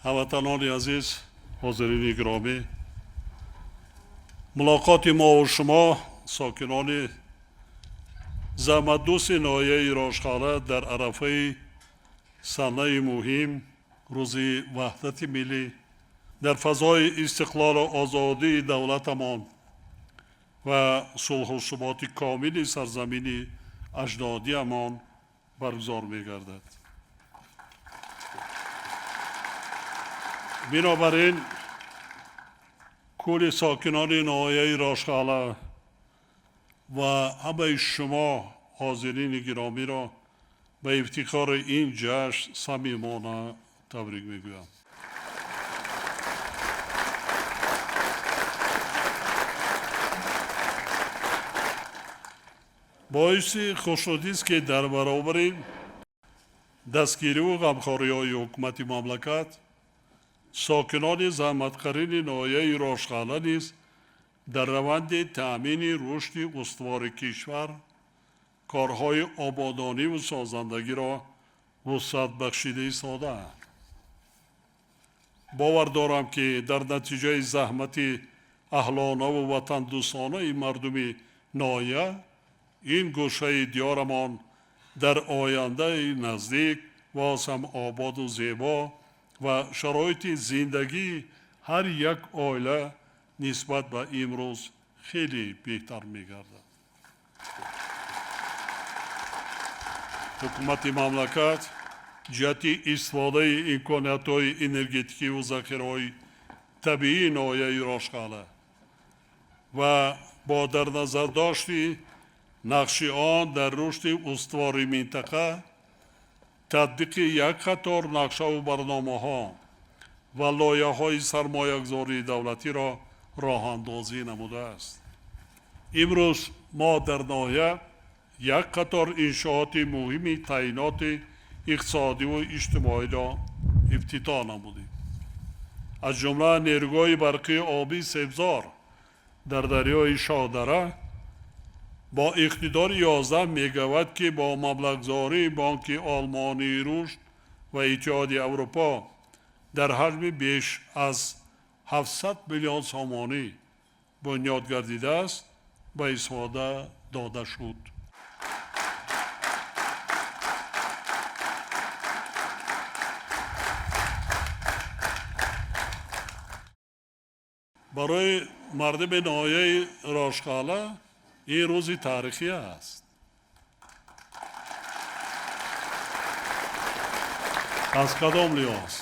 هموطنان عزیز، حاضرین گرامی، ملاقات ما و شما ساکنان زحمتدوست ناحیه راشخانه در عرفه سنه مهم روز وحدت ملی در فضای استقلال و آزادی دولتمان و صلح و ثبات کامل سرزمین اجدادیمان برگزار می‌گردد. بنابراین کل ساکنان ناحیه راشخانه و همه شما حاضرین گرامی را به افتخار این جشن صمیمانه تبریک میگویم. باعث خوشنودی است که در برابر دستگیری و غمخوری‌های حکومت مملکت ساکنان زحمتکشان ناحیه راشخانه نیز در روند تأمین رشد استوار کشور کارهای آبادانی و سازندگی را وسعت بخشیده ایستاده‌اند. باور دارم که در نتیجه زحمت اهلانه و وطن دوستانه مردم ناحیه این گوشه دیارمان در آینده نزدیک باز هم آباد و زیبا و شرایط زندگی هر یک عائله نسبت به امروز خیلی بهتر می‌گردد. حکومت مملکت جهت استفاده امکانات‌های انرژتیکی و ذخیره‌های طبیعی ناحیه راشخانه و با در نظر داشت نقش آن در رشد استوار منطقه تطبیق یک قطار نقشه و برنامه‌ها و لایحه‌های سرمایه‌گذاری دولتی را راه اندازی نموده است. امروز ما در ناحیه یک قطار انشاءات مهم تعیینات اقتصادی و اجتماعی را افتتاح نمودیم. از جمله نیروگاه برقی آبی سبزار در دریای شاهدره با اقتدار 11 مگاوات که با مبلغ‌گذاری بانک آلمانی رشد و اتحادیه اروپا در حجم بیش از 700 میلیون سومانی بنیاد گردیده است به استفاده داده شد. برای مردم ناحیه راشخانه این روز تاریخی است. از کدام لحاظ؟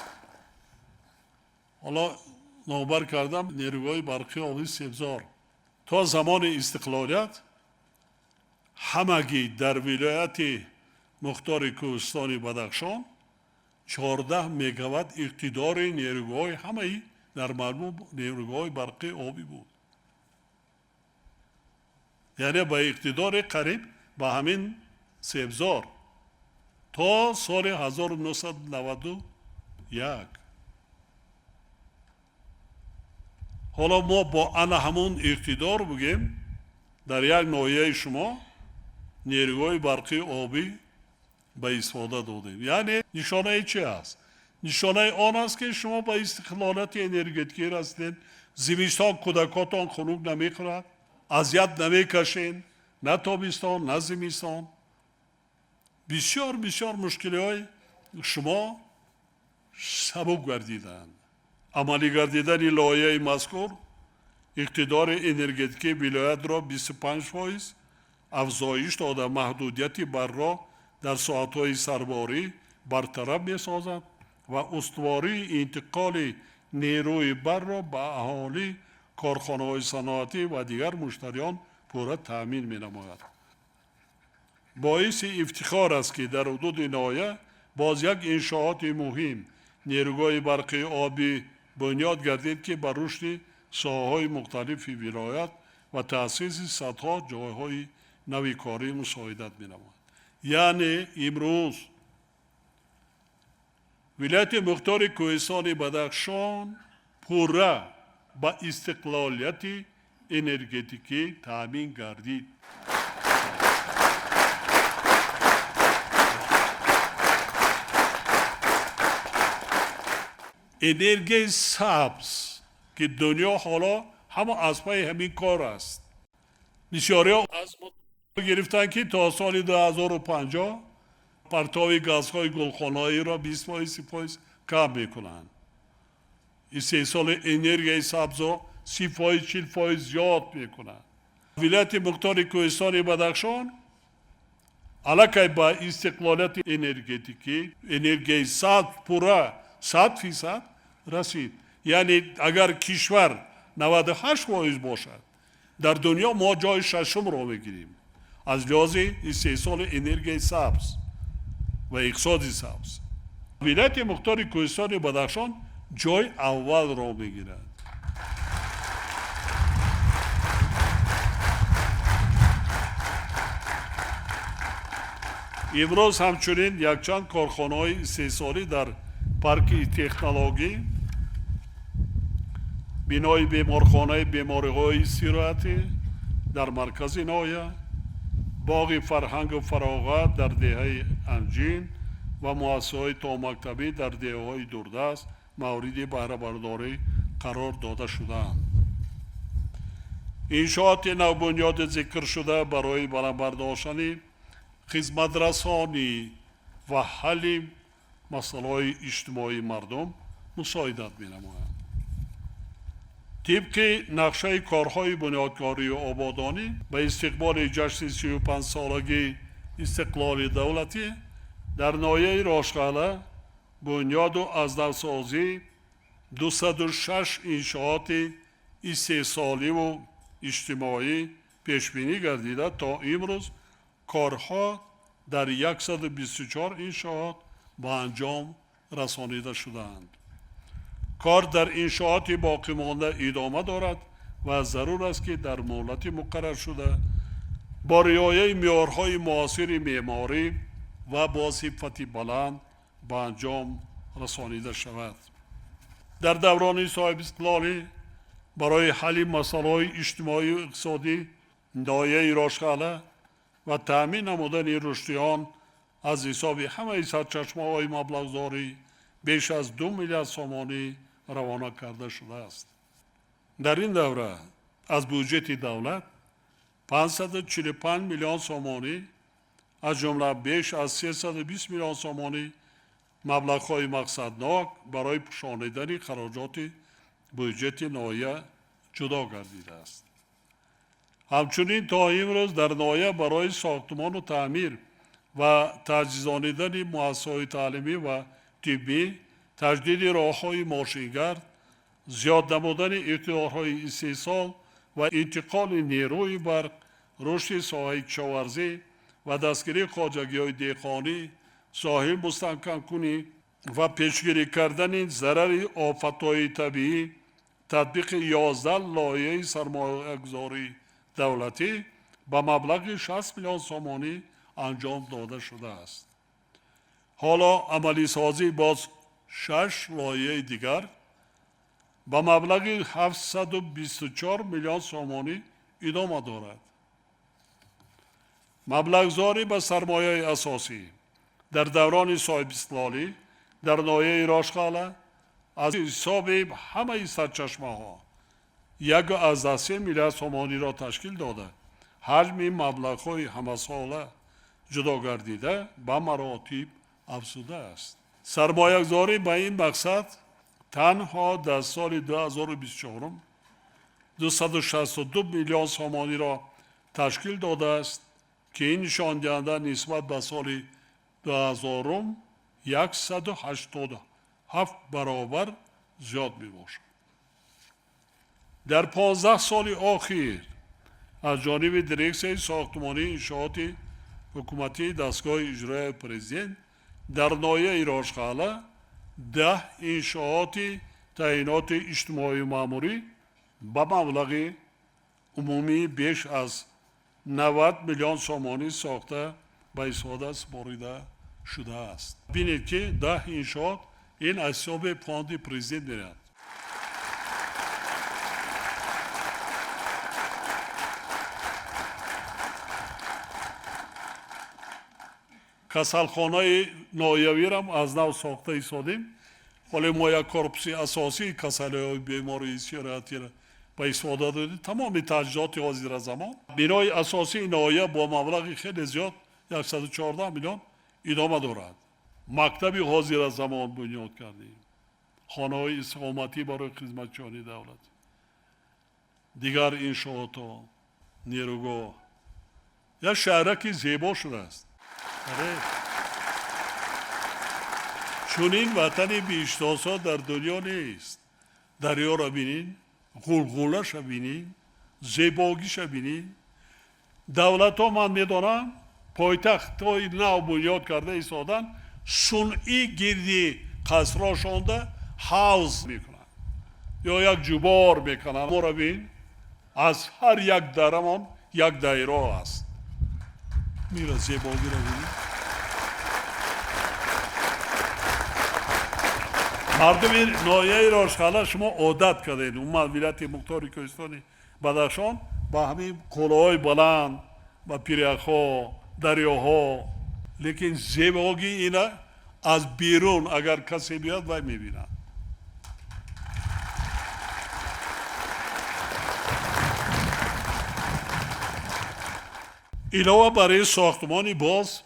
حالا نوبر کردم نیروگاه برقی آبی سبزار تا زمان استقلالیت همگی در ولایت مختار کوهستان بدخشان 14 مگاوات اقتدار نیروگاه همه در مجموع نیروگاه برقی آبی بود. یعنی با اقتدار قریب به همین سبزار تا سال 1991. حالا ما با همون اقتدار بگیم در یک ناحیه شما نیروگاه برقی آبی به استفاده دادیم. یعنی نشانه چی است؟ نشانه آن است که شما به استقلالات انرژتیکی رسیدین. زمستان کودکاتان خنک نمیخورد، اذیت نمیکشین، نه تابستان نه زمستان. بسیار مشکلی های شما سبک گردیدند. عملی گردیدن لایحه مذکور اقتدار انرژتیکی ولایت را 25% افزایش داده محدودیت بر را در ساعت‌های سرباری برطرف می‌سازد و استواری انتقال نیروی بر را به اهالی کارخانه‌های صنعتی و دیگر مشتریان پورا تأمین می‌نماید. باعث افتخار است که در حدود ناحیه باز یک انشاءات مهم نیروگاه برقی آبی بنیاد گردید که بر رشد ساحه‌های مختلف ولایت و تأسیس صدها جایهای نوی کاری مساعدت می‌نماید. یعنی امروز ولایت مختار کوهستان بدخشان پورا با استقلالیت انرژتیکی تامین گردید. انرژی سبز که دنیا حالا همه از پای همین کار است. بسیاری ها از ما گرفتن که تا سال 2050 پرتاب گازهای گلخانه‌ای را 20% کم میکنند. این 3 سال انرژی سبز را 30% زیاد میکنند. ولایت مختار کوهستان بدخشان علاقه با استقلالیت انرژتیکی انرژی سبز پورا 100% رسید. یعنی اگر کشور 98% باشد در دنیا ما جای ششم را میگیریم از لحاظ این 3 سال انرژی سبز و اقتصادی سبز. ولایت مختار کوهستان بدخشان جای اول را میگیرد. امروز همچنین یک چند کارخانه‌های 3 ساله در پارک تکنولوژی، بینای بیمارخانه بیماری‌های استراحتی در مرکز نویا، باغ فرهنگ و فراغت در دهه انجین و مؤسسه‌های تا مکتبی در دهه‌های دوردست مورد بهره برداری قرار داده شدند. انشاءات نوبنیاد ذکر شده برای بلندبرداشتن خدمت رسانی و حل مسائل اجتماعی مردم مساعدت می‌نمایند. طبق نقشه کارهای بنیادکاری و آبادانی به استقبال جشن 35 سالگی استقلال دولتی در ناحیه راشقاله بنیاد و از نوسازی 206 انشاءات 3 ساله و اجتماعی پیش بینی گردیده. تا امروز کارها در 124 انشاءات به انجام رسانیده شدند. کار در انشاءات باقی مانده ادامه دارد و ضرور است که در مهلت مقرر شده با رعایت معیارهای معاصر معماری و با صفت بلند به انجام رسانیده شود. در دوران صاحب استقلالی برای حل مسائل اجتماعی و اقتصادی ناحیه راشقاله و تامین نمودن رشد آن از حساب همه سرچشمه‌های مبلغ‌زاری بیش از 2 میلیارد سومانی روانه کرده شده است. در این دوره از بودجه دولت 545 میلیون سومانی از جمله بیش از 320 میلیون سومانی مبلغ‌های مقصدناک برای پوشانیدن خراجات بودجه ناحیه جدا گردیده است. همچنین تا امروز در ناحیه برای ساختمان و تعمیر و تجهیزانیدن مؤسسه‌های تعلیمی و طبی، تجدید راه‌های ماشینگرد، زیاد نمودن اقتدارهای استحصال و انتقال نیروی برق، رشد ساحه کشاورزی و دستگیری خواجگی‌های دهقانی، ساحل مستحکم کنی و پیشگیری کردن ضرر آفت‌های طبیعی، تطبیق 11 لایحه سرمایه‌گذاری دولتی با مبلغ 60 میلیون سومانی انجام داده شده است. حالا عملی سازی باز 6 لایحه دیگر با مبلغ 724 میلیون سومانی ادامه دارد. مبلغ‌زاری به سرمایه اساسی در دوران صاحب استقلالی در ناحیه راشقاله از حساب همه سرچشمه‌ها 1.3 میلیارد سومانی را تشکیل داده حجم مبلغ‌های همه ساله جدا گردیده به مراتب افزوده است. سرمایه‌گذاری به این مقصد تنها در سال 2024 262 میلیون سومانی را تشکیل داده است که این نشان دهنده نسبت به سال 2000 187 برابر زیاد می باشد. در 15 سال اخیر از جانب دیرکسیون ساختمانی انشاءات حکومتی دستگاه اجرایی پرزیدنت در ناحیه راشقاله 10 انشاءات تعیینات اجتماعی ماموری با مبلغ عمومی بیش از 90 میلیون سومانی ساخته به استفاده سپرده شده است. ببینید که 10 انشاءات این حساب فاند پرزیدنت میرد. کسالخانه نایوی را از نو ساخته ایستادیم ولی ما یک کورپسی اساسی کسانی بیماری سیراتی را با استفاده دادیم تمام تجهیزات حاضر زمان بنای اساسی نایه با مبلغ خیلی زیاد 114 میلیون ادامه دارد مکتب حاضر زمان بنیاد کردیم خانه های اقامتی برای خدمتچیان دولت دیگر انشاءات و نیروگاه یک شهرکی زیبا شده است چون این وطن بیشتاسا در دنیا نیست دریا را بینین غلغلش را بینین زیباگیش را بینین دولت ها من میدانم پایتخت های نو بنیاد کرده ایستادن صنعی گردی قصرها شانده حوض میکنن یا یک جبار میکنن ما را بین از هر یک درمان یک دایره است میره زیباگی را بینین مردم نایه راشخاله شما عادت کردین اومد ولایت مختار کوهستانی بدخشان با همین قلعه‌های بلند با پیرک‌ها دریاها لیکن زیباگی اینا از بیرون اگر کسی بیاد وای میبینه علاوه برای ساختمانی باز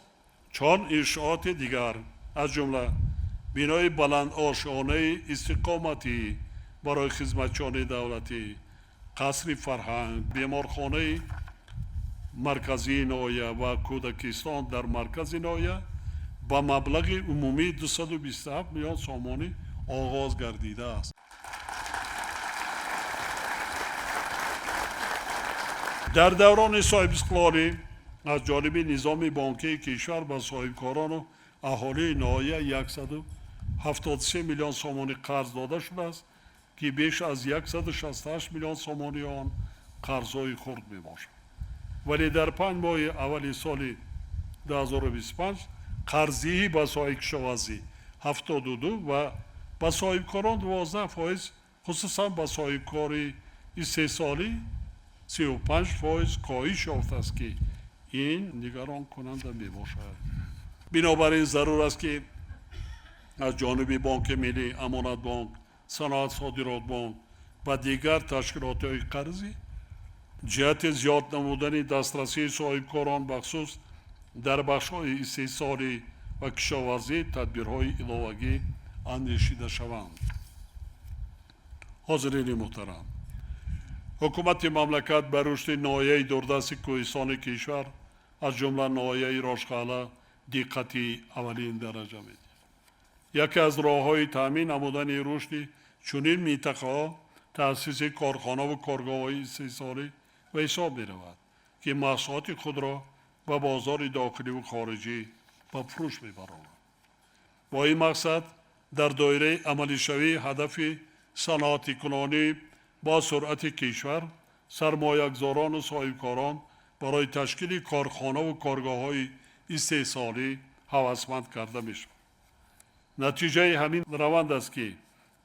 چون انشاءات دیگر از جمله بنای بلند آشیانه استقامتی برای خدمتچیان دولتی قصر فرهنگ بیمارخانه مرکزی نایه و کودکستان در مرکز نایه با مبلغ عمومی 227 میلیون سومانی آغاز گردیده است در دوران صاحب استقلالی از جانب نظام بانکی کشور با صاحبکاران و اهالی نایه 173 میلیون سومانی قرض داده شده است که بیش از 168 میلیون سومانی آن قرضهای خرد می باشد ولی در 5 ماه اول سال 2025 قرضی با صاحب کشاورزی 72 و با صاحبکاران 12% خصوصا با صاحبکاری 3 سالی 35% کاهش یافته است که این نگران کننده می باشد بنابراین ضرور است که از جانب بانک ملی امانت بانک صنعت صادرات بانک و دیگر تشکیلات های قرضی جهت زیاد نمودن دسترسی صاحبکاران بخصوص در بخش‌های استحصالی و کشاورزی تدبیرهای علاوه‌ای اندیشیده شوند. حاضرین محترم، حکومت مملکت بر رشد ناحیه دوردست کوهستان کشور از جمله ناحیه راشخاله دقتی اولین درجه می‌دهد. یکی از راه‌های تامین نمودن رشد چنین منطقه‌ها تأسیس کارخانه و کارگاه‌های استحصالی و حساب می‌رود که محصولات خود را به بازار داخلی و خارجی به فروش می‌برند. با این مقصد در دایره عملی شوی هدف صنعتی کنانی با سرعت کشور سرمایه‌گذاران و صاحبکاران برای تشکیل کارخانه و کارگاه‌های استحصالی هوسمند کرده می‌شود. نتیجه همین روند است که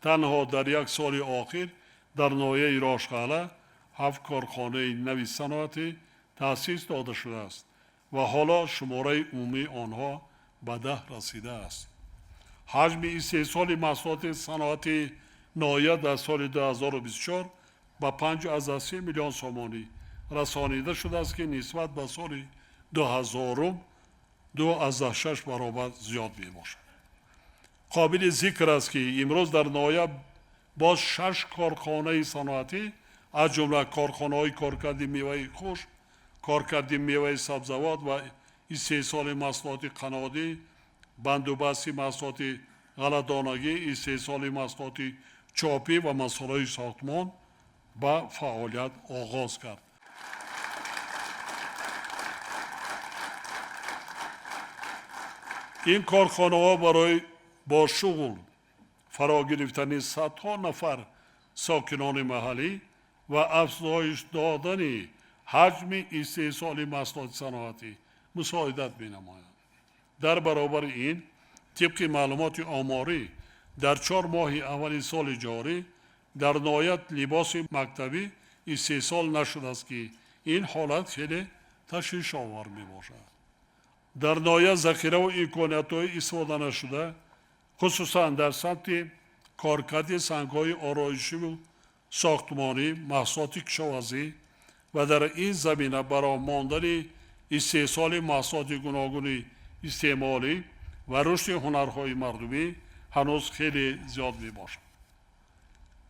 تنها در یک سال آخر در ناحیه راشخاله 7 کارخانه نوی صنعتی تأسیس داده شده است و حالا شماره عمومی آنها به 10 رسیده است. حجم استحصال محصولات صنعتی ناحیه در سال 2024 به 5.3 میلیون سومانی رسانیده شده است که نسبت به سال 2000 2.6 برابر زیاد می باشد. قابل ذکر است که امروز در ناحیه باز 6 کارخانه صنعتی از جمله کارخانه‌های کارکرد میوه خشک، کارکرد میوه سبزیجات و استحصال محصولات قنادی، بندوبست محصولات غله‌دانگی، استحصال محصولات چاپی و مسائل ساختمان با فعالیت آغاز کرد. این کارخانه‌ها برای با شغل فرا گرفتن صدها نفر ساکنان محلی و افزایش دادن حجم استحصال محصولات صنعتی مساعدت می‌نمایند. در برابر این طبق معلومات آماری در 4 ماه اول سال جاری در ناحیه لباس مکتبی استحصال نشده است که این حالت خیلی تشویش آور می‌باشد. در ناحیه ذخیره و امکانیت‌های استفاده نشده خصوصا در سمت کارکرد سنگ‌های آرایشی و ساختمانی، محصولات کشاورزی و در این زمینه برای ماندن استحصال محصولات گوناگون استعمالی و رشد هنرهای مردمی هنوز خیلی زیاد میباشد.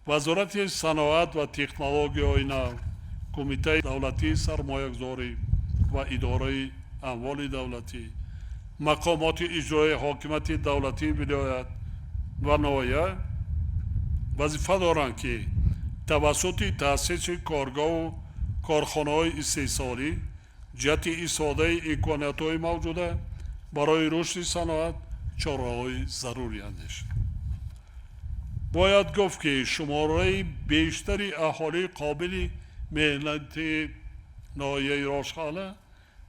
وزارت صنعت و تکنولوژی نو، کمیته دولتی سرمایه‌گذاری و اداره اموال دولتی، مقامات اجرایی حاکمیت دولتی ولایت و ناحیه وظیفه دارند که توسط تأسیس کارگاه و کارخانه‌های استحصالی جهت استفاده امکانات‌های موجوده برای رشد صنعت چاره‌های ضروری اندیشید. باید گفت که شماره بیشتری اهالی قابل مهنت ناحیه راشقاله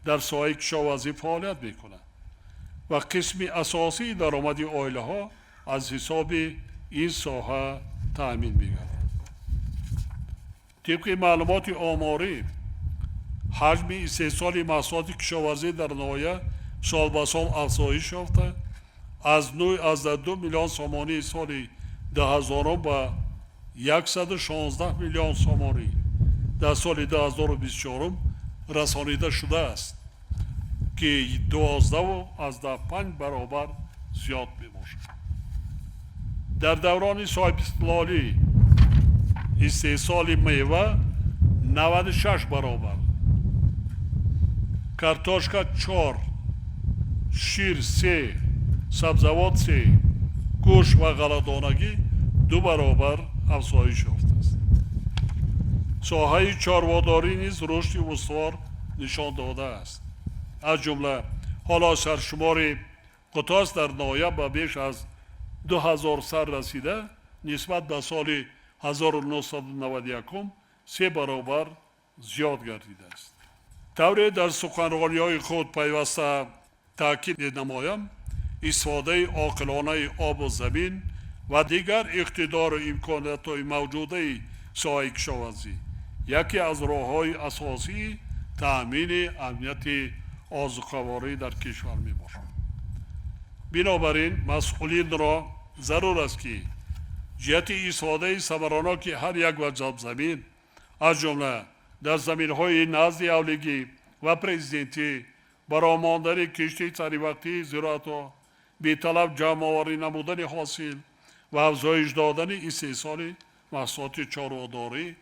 در ساحه کشاورزی فعالیت میکنند و قسم اساسی درآمد عائله ها از حساب این ساحه تأمین میگردد. طبق معلومات آماری حجم استحصال محصولات کشاورزی در ناحیه سال به سال افزایش یافته از 2 میلیون سومانی سال 2000 به 116 میلیون سومانی در سال 2024 رسانیده شده است که 12.5 برابر زیاد میباشد. در دوران صاحب استقلالی استحصال میوه 96 برابر، کارتوشکا 4، شیر 3، سبزیجات 3، گوشت و غله‌دانگی 2 برابر افزایش یافته است. ساحه چاره‌داری نیز رشد استوار نشان داده است. از جمله حالا سرشمار قطاس در ناحیه به بیش از 2000 سر رسیده نسبت به سال 1991 3 برابر زیاد گردیده است. طوری در سخنرانی‌های خود پیوسته تاکید نمایم استفاده عاقلانه آب و زمین و دیگر اقتدار و امکانات‌های موجوده ساحه کشاورزی یکی از راه‌های اساسی تأمین امنیت آذوقه‌واری در کشور میباشد. بنابراین مسئولین را ضرور است که جهت استفاده ثمرناک هر یک وجب زمین از جمله در زمین‌های نزد اولگی و پرزیدنتی برای ماندن کشتی سری وقتی زراعت و بی طلب جمع آوری نمودن حاصل و افزایش دادن استحصال محصولات چاره‌داری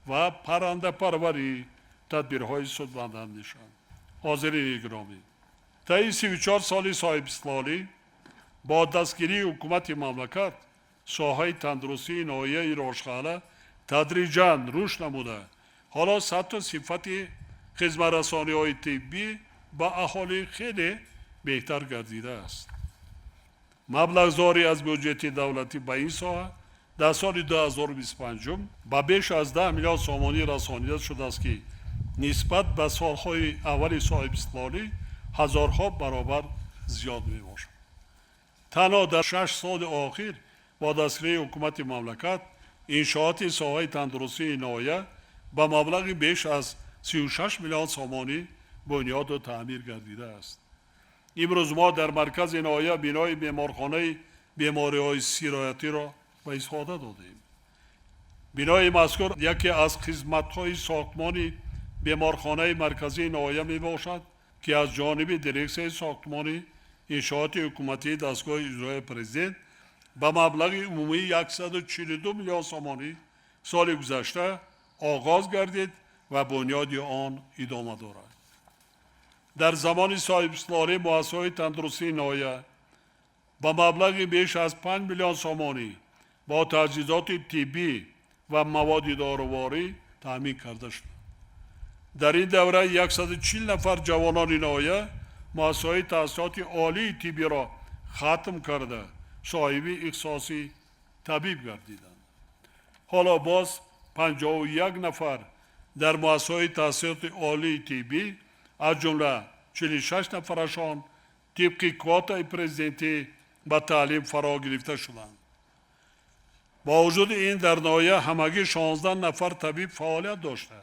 و پرنده پروری تدبیرهای سودمندانه‌شان. حاضرین گرامی، طی 34 سال صاحب استقلالی با دستگیری حکومت مملکت ساحه تندرستی ناحیه راشقاله تدریجاً رشد نموده حالا سطح صفت خدمت رسانی‌های طبی با اهالی خیلی بهتر گردیده است. مبلغ‌زاری از بودجه دولتی به این ساحه در سال 2025 با بیش از 10 میلیارد سومانی رسانیده شده است که نسبت به سالهای اول صاحب استقلالی هزارها برابر زیاد میباشد. تنها در 6 سال آخر با دستگیری حکومت مملکت انشاءات ساحه تندرستی ناحیه با مبلغ بیش از 36 میلیون سومانی بنیاد و تعمیر گردیده است. امروز ما در مرکز ناحیه بنای بیمارخانه بیماری‌های سرایتی را به استفاده دادیم. بنای مذکور یکی از خدمت‌های ساختمانی بیمارخانه مرکزی ناحیه میباشد که از جانب دیرکسیون ساختمانی انشاءات حکومتی دستگاه اجرایی پرزیدنت با مبلغ عمومی 142 میلیون سومانی سال گذشته آغاز گردید و بنیاد آن ادامه دارد. در زمان صاحب استقلالی مؤسسه‌های تندرستی ناحیه با مبلغ بیش از 5 میلیون سومانی با تجهیزات طبی و مواد دارویی تامین کرده شد. در این دوره 140 نفر جوانان ناحیه مؤسسه‌های تحصیلات عالی طبی را ختم کرده صاحب اختصاصی طبیب گردیدند. حالا باز 51 نفر در مؤسسه‌های تحصیلات عالی طبی از جمله 46 نفرشان طبق کوتای پرزیدنتی به تعلیم فرا گرفته شدند. با وجود این در ناحیه همگی 16 نفر طبیب فعالیت داشته،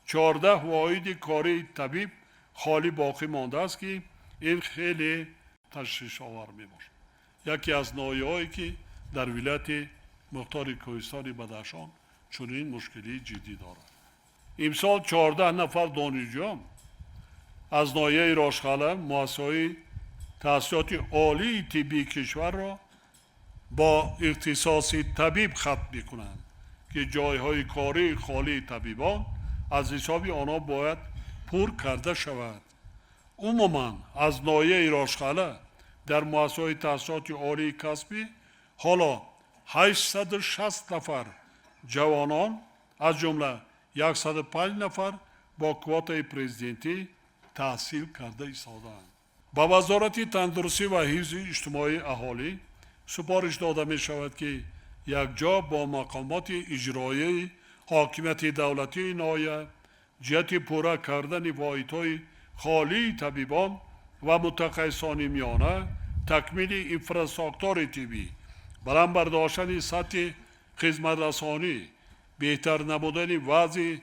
14 واحد کاری طبیب خالی باقی مانده است که این خیلی تشویش آور می باشد. یکی از ناحیه‌هایی که در ولایت مختار کوهستان بدخشان چنین مشکلی جدی دارد. امسال 14 نفر دانشجو از ناحیه راشقاله مؤسسه تحصیلات عالی طبی کشور را با اختصاص طبیب ختم می‌کنند که جایهای کاری خالی طبیبان از حساب آنها باید پر کرده شود. عموما از ناحیه راشقاله در مؤسسه تحصیلات عالی کسبی حالا 860 نفر جوانان از جمله 105 نفر با کوتای پرزیدنتی تحصیل کرده ایستادند. با وزارت تندرستی و حفظ اجتماعی اهالی سپارش داده می شود که یک جا با مقامات اجرایی حاکمیت دولتی ناحیه جهت پورا کردن واحدهای خالی طبیبان و متخصصان میانه تکمیل انفراستراکچور طبی، بلند برداشتن سطح خدمت رسانی، بهتر نمودن وضع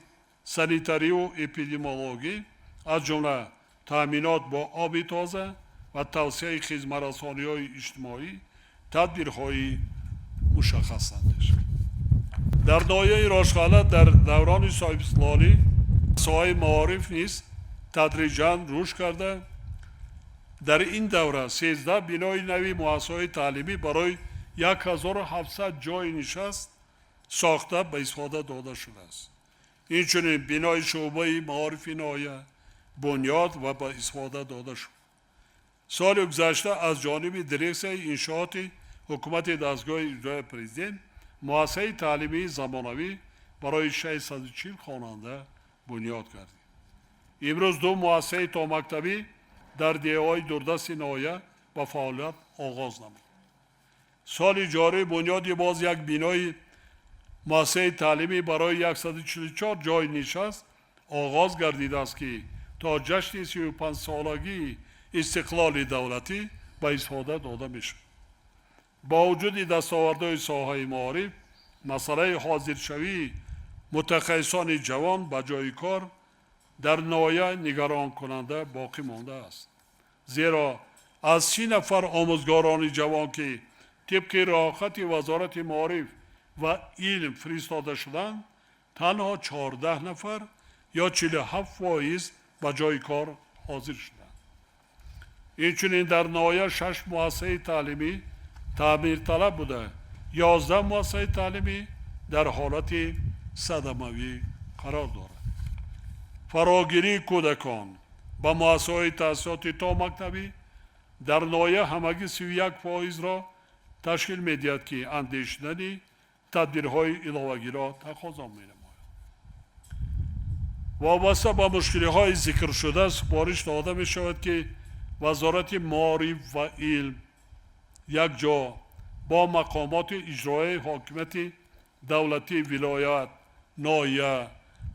سانیتاری و اپیدمیولوژی از جمله تامینات با آب تازه و توسعه خدمت رسانی‌های اجتماعی تدبیرهای مشخص است. در ناحیه راشقاله در دوران صاحب استقلالی ساحه معارف نیز تدریجاً رشد کرده. در این دوره 13 بنای نوی مؤسسه‌های تعلیمی برای 1700 جای نشست ساخته به استفاده داده شده است. اینچنین بنای شعبه معارف ناحیه بنیاد و به استفاده داده شد. سال گذشته از جانب دیرکسیون انشاءات حکومت دستگاه اجرایی پرزیدنت مؤسسه تعلیمی زمانوی برای 640 خواننده بنیاد کردیم. امروز 2 مؤسسه تا مکتبی در دیههای دوردست ناحیه با فعالیت آغاز نمود. سال جاری بنیاد باز یک بنای مؤسسه تعلیمی برای 144 جای نشست آغاز گردیده است که تا جشن 35 سالگی استقلال دولتی به استفاده داده میشه. با وجود دستاوردهای ساحه معارف مسئله حاضرشوی متخصصان جوان به جای کار در ناحیه نگران کننده باقی مانده است. زیرا از 30 نفر آموزگاران جوان که طبق راهخط وزارت معارف و علم فرستاده شدند تنها 14 نفر یا 47% به جای کار حاضر شدند. اینچنین در ناحیه 6 مؤسسه تعلیمی تعمیر طلب بوده، 11 مؤسسه تعلیمی در حالت صدموی قرار دارد. فراگیری کودکان با مؤسسه‌های تحصیلات تا مکتبی در ناحیه همگی 31% را تشکیل می‌دهد که اندیشیدن تدبیرهای علاوه‌ای را تقاضا می‌نماید. وابسته با مشکل‌های ذکر شده سپارش داده می‌شود که وزارت معارف و علم یک جا با مقامات اجرایی حاکمیت دولتی ولایت، ناحیه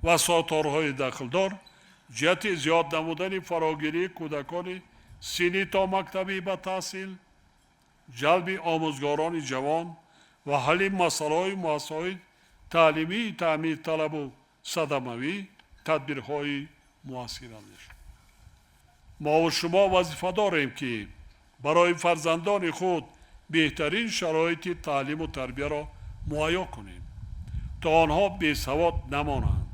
و ساختارهای داخلدار جهت زیاد نمودن فراگیری کودکان سنی تا مکتبی به تحصیل، جلب آموزگاران جوان و حل مسائل مؤسسه‌های تعلیمی تعمیر طلب و صدموی تدبیرهای مؤثر است. ما و شما وظیفه داریم که برای فرزندان خود بهترین شرایط تعلیم و تربیت را مهیا کنیم تا آنها بی‌سواد نمانند،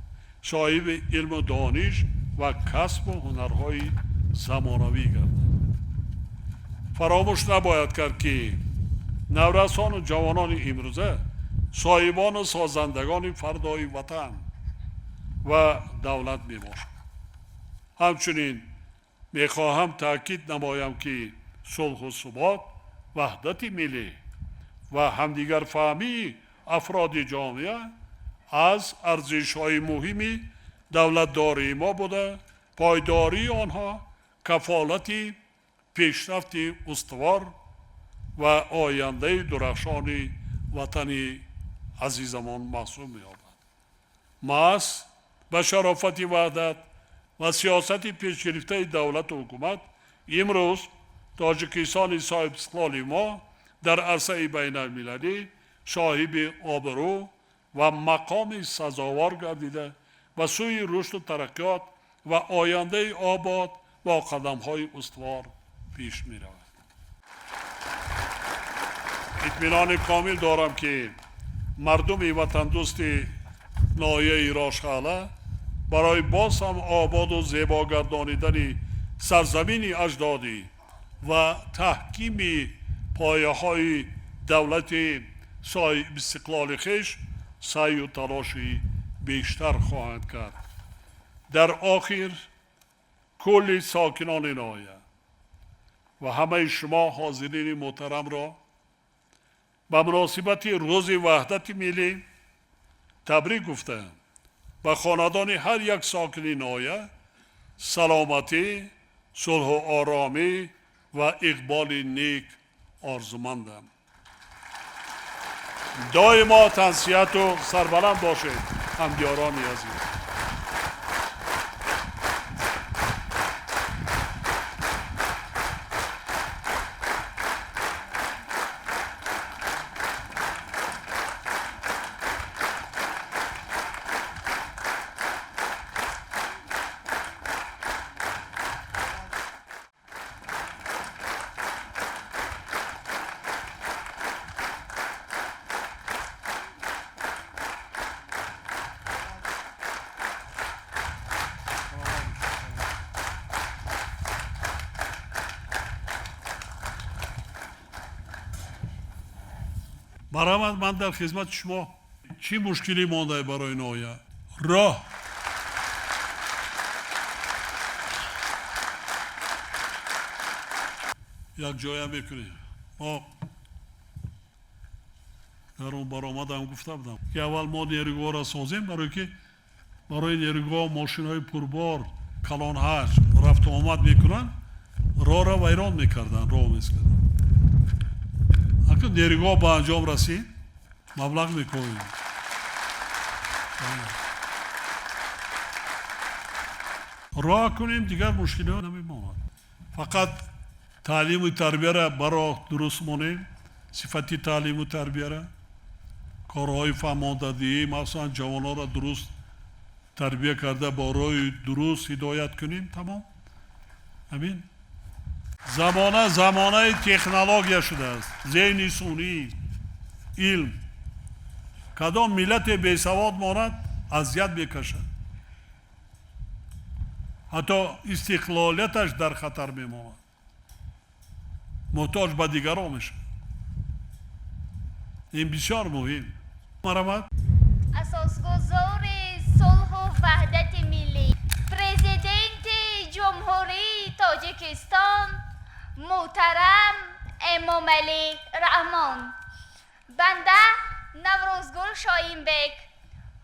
صاحب علم و دانش و کسب و هنرهای زمانوی گردند. فراموش نباید کرد که نورسان و جوانان امروزه صاحبان و سازندگان فردای وطن و دولت میباشند. همچنین میخواهم تاکید نمایم که صلح و ثبات، وحدت ملی و همدیگر فهمی افراد جامعه از ارزش‌های مهمی دولتداری ما بوده، پایداری آنها کفالت پیشرفت استوار و آینده درخشان وطن عزیزمان محسوب می‌یابد. ماست به شرافت وحدت و سیاست پیشگرفته دولت و حکومت امروز تاجیکستان صاحب استقلال ما در عرصه بین المللی صاحب آبرو و مقام سزاوار گردیده و سوی رشد و ترقیات و آینده آباد با قدم‌های استوار پیش می‌رود. اطمینان کامل دارم که مردم وطن دوست ناحیه راشحاله برای باز هم آباد و زیبا گردانیدن سرزمین اجدادی و تحکیم پایه های دولت صاحب استقلال خویش سعی و تلاشی بیشتر خواهند کرد. در آخر کل ساکنان ناحیه و همه شما حاضرین محترم را به مناسبت روز وحدت ملی تبریک گفتم. به خاندان هر یک ساکن ناحیه سلامتی، صلح و آرامی و اقبال نیک آرزومندم. دائما تنصیحت و سربلند باشید همدیاران عزیز. مرحمت، من در خدمت شما. چی مشکلی مانده برای ناحیه؟ راه یک جایی میکنیم. ما در اون برآمدم گفته بودم که اول ما نیروگاه را سازیم برای نیروگاه ماشین های پربار کلان هشت رفت و آمد میکنن، راه را ویران میکردن، راه میکردن. اگر نیروگاه به انجام رسید مبلغ میکنیم. راه کنیم دیگر مشکلی ها نمیماند. فقط تعلیم و تربیه را برای درست مانیم، صفتی تعلیم و تربیه را، کارهای فهماندهی مثلا جوانان را درست تربیه کرده با راه درست هدایت کنیم. تمام. همین زمانه تکنولوژیا شده است، ذهن سونی، علم. کدام ملت بیسواد ماند اذیت میکشد، حتی استقلالیتش در خطر میماند، محتاج به دیگران میشه. این بسیار مهم. مرحمت. اساسگذار صلح و وحدت ملی، پرزیدنت جمهوری تاجیکستان محترم امام علی رحمان. بنده نوروزگل شاهینبک،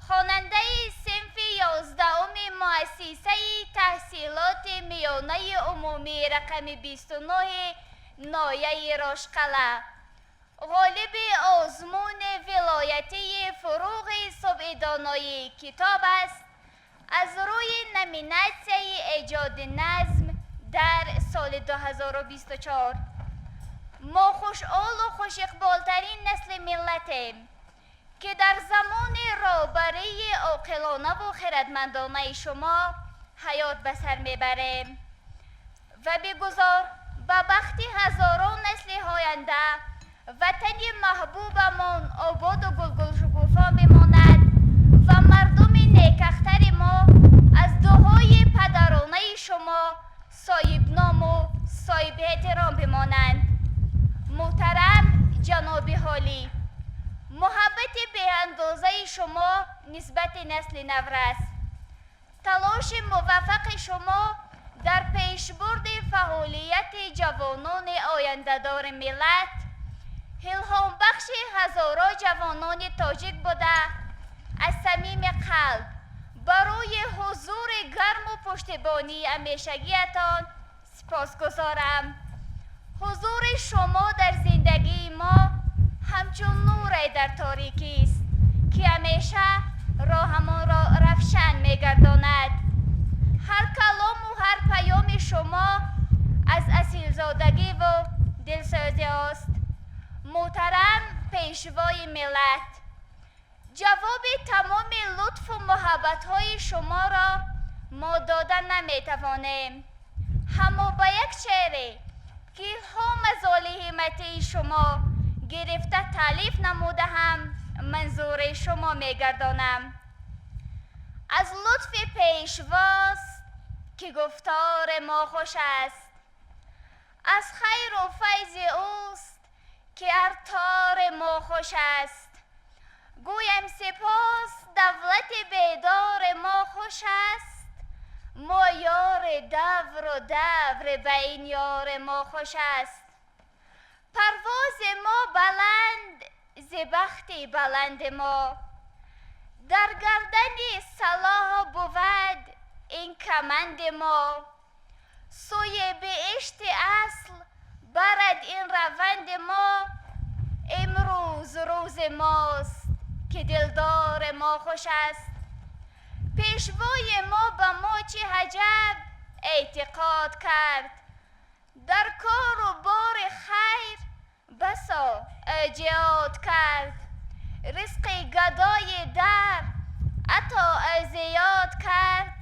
خواننده صنف 11 مؤسسه تحصیلات میانه عمومی رقم 29 ناحیه راشقله، غالب آزمون ولایتی فروغ صبح دانایی کتاب است. از روی نمیناسیون ایجاد نظم در سال 2024 ما خوشحال و خوش اقبالترین نسل ملتیم که در زمان رهبری عاقلانه و خردمندانه شما حیات به سر میبریم و بگذار به بخت هزاران نسل آینده وطن محبوبمان آباد و گلگل شکوفا بماند و مردم نیکختر ما از دعای پدرانه شما صاحب نام و صاحب احترام بمانند. محترم جناب حالی، محبت به اندازه شما نسبت نسل نورس، تلاش موفق شما در پیشبرد فعالیت جوانان آینده‌دار ملت الهام بخش هزاران جوانان تاجیک بوده. از صمیم قلب برای حضور گرم و پشتیبانی همیشگیتان سپاسگزارم. حضور شما در زندگی ما همچون نور در تاریکی است که همیشه راهمان را روشن می‌گرداند. هر کلام و هر پیام شما از اصیل‌زادگی و دلسوزی است. محترم پیشوای ملت، جواب تمام لطف و محبت‌های شما را ما دادن نمی‌توانیم، اما با یک شعری که هم از همت شما گرفته تالیف نموده هم منظور شما میگردانم. از لطف پیشواست که گفتار ما خوش است، از خیر و فیض اوست که ارتار ما خوش است. گویم سپاس دولت بیدار ما خوش است، ما یار دور و دور به این یار ما خوش است. پرواز ما بلند ز بخت بلند ما، در گردن صلاح بود این کمند ما. سوی بهشت اصل برد این روند ما، امروز روز ماست که دلدار ما خوش است. پیشوای ما به ما چه عجب اعتقاد کرد، در کار و بار خیر بسا جهاد کرد. رزق گدای در عطا زیاد کرد،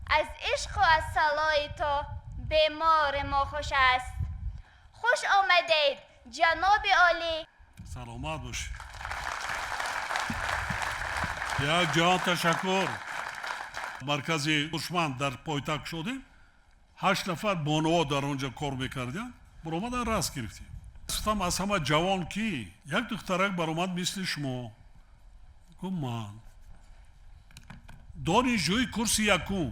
از عشق و از صلاح تو بیمار ما خوش است. خوش آمدید جناب عالی. سلامت باشید. یک جهان تشکر. مرکزی هوشمند در پایتخت شدیم، 8 نفر بانوا در اونجا کار میکردن، برآمدن راست گرفتیم. گفتم از همه جوان کی؟ یک دخترک برآمد مثل شما. گفت من دانشجوی کورس یکم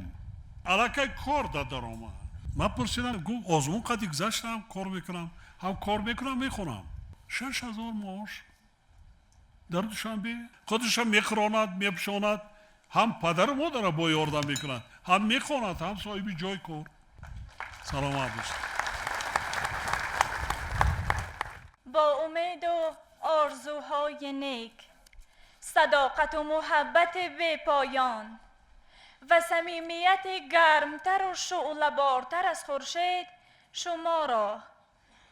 الکی کار در آمد. من پرسیدم، گفت آزمون قدی گذشتم کار میکنم، هم کار میکنم میخونم. 6,000 معاش در دوشنبه. خودشم میخراند میپشاند، هم پدر و مادر با یاردم میکنند، هم میخواند، هم صاحب جای کار. سلامت باشید. با امید و آرزوهای نیک، صداقت و محبت بی پایان و صمیمیت گرمتر و شعله‌بارتر از خورشید، شما را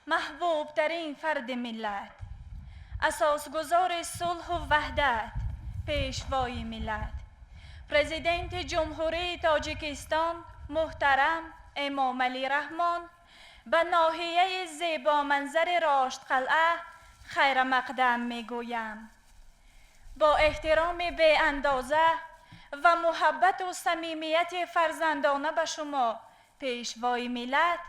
محبوب ترین فرد ملت، اساسگزار صلح و وحدت، پیشوای ملت، پرزیدنت جمهوری تاجیکستان محترم امام علی رحمان به ناحیه زیبا منظر راشد قلعه خیر مقدم میگویم. با احترام بی اندازه و محبت و صمیمیت فرزندانه به شما پیشوای ملت،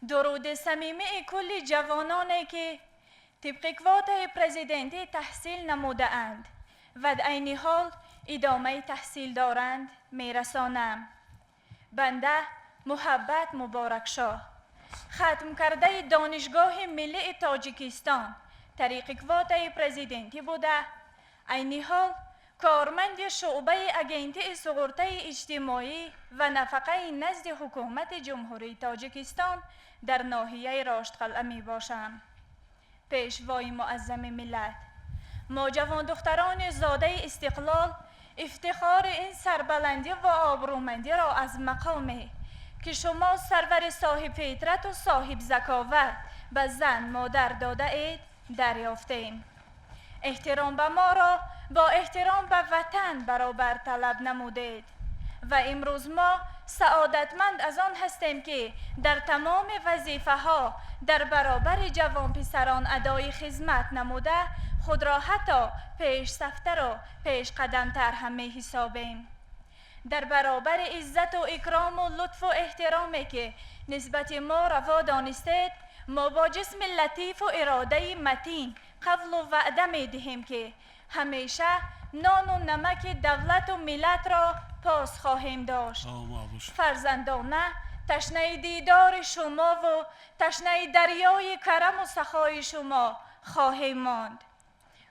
درود صمیمی کل جوانانی که طبق کوتای پرزیدنتی تحصیل نموده اند و در عین حال ادامه تحصیل دارند میرسانم. بنده محبت مبارک شاه، ختم کرده دانشگاه ملی تاجیکستان طریق کوتای پرزیدنتی بوده، عین حال کارمند شعبه اگنتی سقورته اجتماعی و نفقه نزد حکومت جمهوری تاجیکستان در ناحیه راشد قلعه می باشم. پیشوای معظم ملت، ما جوان دختران زاده استقلال افتخار این سربلندی و آبرومندی را از مقامی که شما سرور صاحب فطرت و صاحب ذکاوت به زن مادر داده اید دریافتیم. احترام به ما را با احترام به وطن برابر طلب نمودید و امروز ما سعادتمند از آن هستیم که در تمام وظیفه ها در برابر جوان پسران ادای خدمت نموده خود را حتی پیش صفتر و پیش قدمتر هم می حسابیم. در برابر عزت و اکرام و لطف و احترامی که نسبت ما روا دانستید، ما با جسم لطیف و اراده متین قول و وعده می دهیم که همیشه نان و نمک دولت و ملت را پاس خواهیم داشت. فرزندانه تشنه دیدار شما و تشنه دریای کرم و سخای شما خواهیم ماند.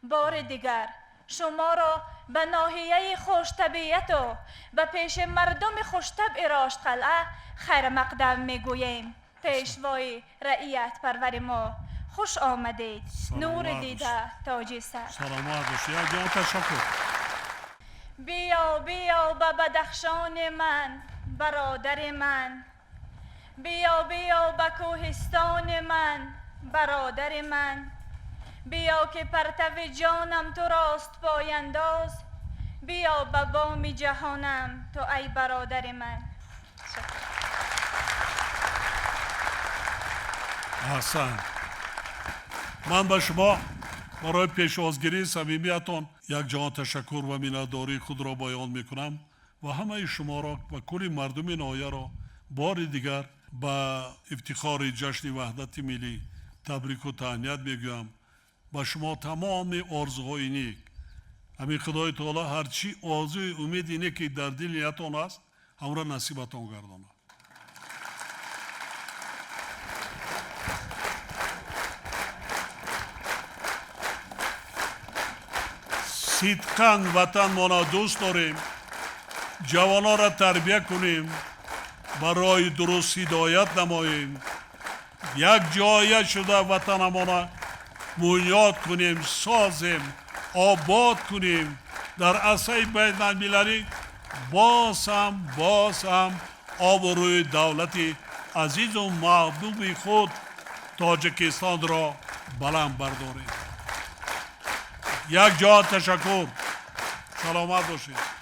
بار دیگر شما را به ناحیه خوش طبیعت و به پیش مردم خوش طبع راشد قلعه خیر مقدم میگوییم. پیشوای رعیت پرور ما خوش آمدید. نور دیده تاج سر. سلامت باشید. جان تشکر. بیا بیا به بدخشان من برادر من، بیا بیا به کوهستان من برادر من، بیا که پرتو جانم تو راست پاینداز، بیا به بام جهانم تو ای برادر من. حسن، من به شما برای پیش‌آزگیری صمیمیتان یک جهان تشکر و میnnتداری خود را بیان میکنم و همه شما را و کل مردم ناحیه را بار دیگر با افتخار جشن وحدت ملی تبریک و تهنیت میگویم. با شما تمام آرزوهای نیک همین خدای تعالی هرچی آرزوی امید اینه که در دل نیتان است هم را نصیبتان گرداند. صدقاً وطن ما دوست داریم، جوانها را تربیت کنیم، برای درست هدایت نماییم، یک جای شده وطن ما را بنیاد کنیم، سازیم، آباد کنیم. در عرصه بین المللی باز هم آبروی دولت عزیز و محبوب خود تاجیکستان را بلند برداریم. یک جا تشکر. سلامت باشید.